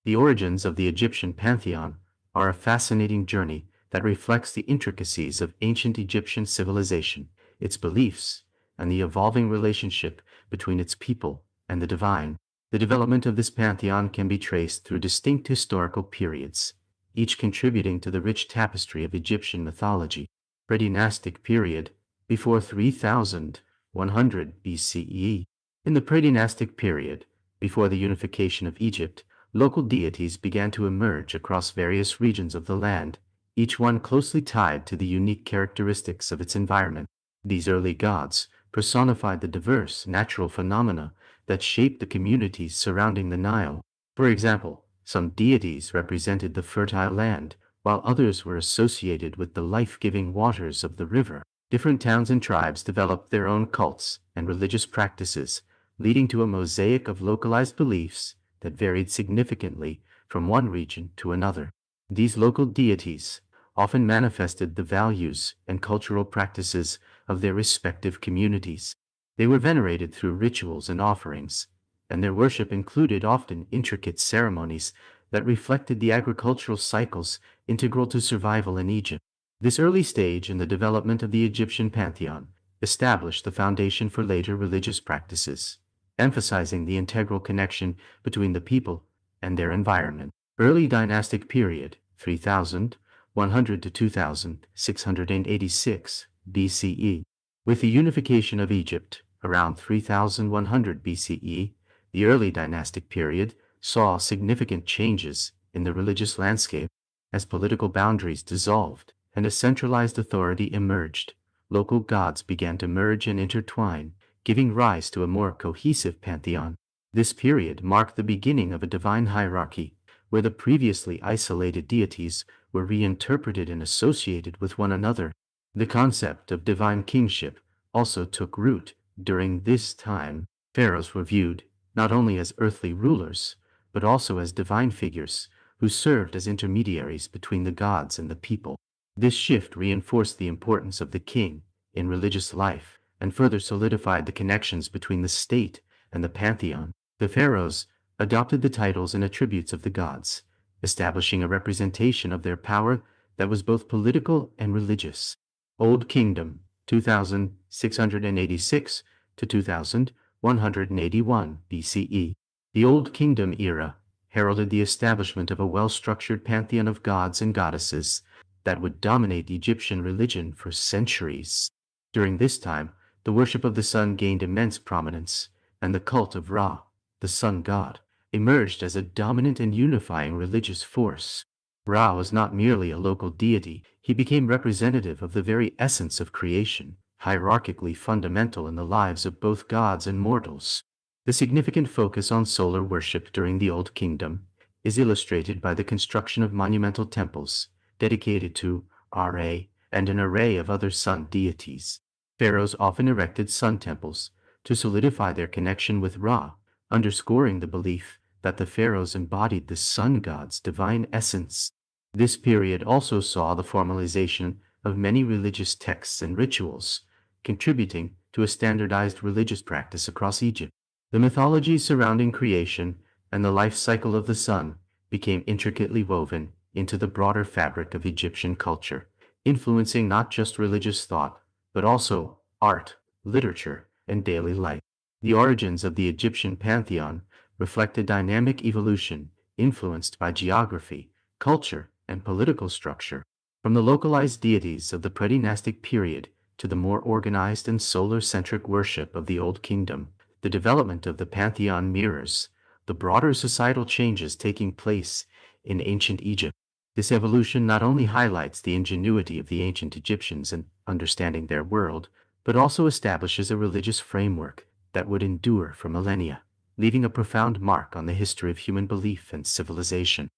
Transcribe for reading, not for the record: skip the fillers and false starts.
The origins of the Egyptian pantheon are a fascinating journey that reflects the intricacies of ancient Egyptian civilization, its beliefs, and the evolving relationship between its people and the divine. The development of this pantheon can be traced through distinct historical periods, each contributing to the rich tapestry of Egyptian mythology. Predynastic period, before 3100 BCE. In the predynastic period, before the unification of Egypt, local deities began to emerge across various regions of the land, each one closely tied to the unique characteristics of its environment. These early gods personified the diverse natural phenomena that shaped the communities surrounding the Nile. For example, some deities represented the fertile land, while others were associated with the life-giving waters of the river. Different towns and tribes developed their own cults and religious practices, leading to a mosaic of localized beliefs that varied significantly from one region to another. These local deities often manifested the values and cultural practices of their respective communities. They were venerated through rituals and offerings, and their worship included often intricate ceremonies that reflected the agricultural cycles integral to survival in Egypt. This early stage in the development of the Egyptian pantheon established the foundation for later religious practices, emphasizing the integral connection between the people and their environment. Early dynastic period, 3100 to 2686 BCE. With the unification of Egypt, around 3100 BCE, the early dynastic period saw significant changes in the religious landscape. As political boundaries dissolved and a centralized authority emerged, local gods began to merge and intertwine, giving rise to a more cohesive pantheon. This period marked the beginning of a divine hierarchy, where the previously isolated deities were reinterpreted and associated with one another. The concept of divine kingship also took root during this time. Pharaohs were viewed not only as earthly rulers, but also as divine figures who served as intermediaries between the gods and the people. This shift reinforced the importance of the king in religious life and further solidified the connections between the state and the pantheon. The pharaohs adopted the titles and attributes of the gods, establishing a representation of their power that was both political and religious. Old Kingdom, 2686 to 2181 BCE. The Old Kingdom era heralded the establishment of a well-structured pantheon of gods and goddesses that would dominate Egyptian religion for centuries. During this time, the worship of the sun gained immense prominence, and the cult of Ra, the sun god, emerged as a dominant and unifying religious force. Ra was not merely a local deity, he became representative of the very essence of creation, hierarchically fundamental in the lives of both gods and mortals. The significant focus on solar worship during the Old Kingdom is illustrated by the construction of monumental temples dedicated to Ra and an array of other sun deities. Pharaohs often erected sun temples to solidify their connection with Ra, underscoring the belief that the pharaohs embodied the sun god's divine essence. This period also saw the formalization of many religious texts and rituals, contributing to a standardized religious practice across Egypt. The mythology surrounding creation and the life cycle of the sun became intricately woven into the broader fabric of Egyptian culture, influencing not just religious thought, but also art, literature, and daily life. The origins of the Egyptian pantheon reflect a dynamic evolution influenced by geography, culture, and political structure. From the localized deities of the predynastic period to the more organized and solar-centric worship of the Old Kingdom, the development of the pantheon mirrors the broader societal changes taking place in ancient Egypt. This evolution not only highlights the ingenuity of the ancient Egyptians in understanding their world, but also establishes a religious framework that would endure for millennia, leaving a profound mark on the history of human belief and civilization.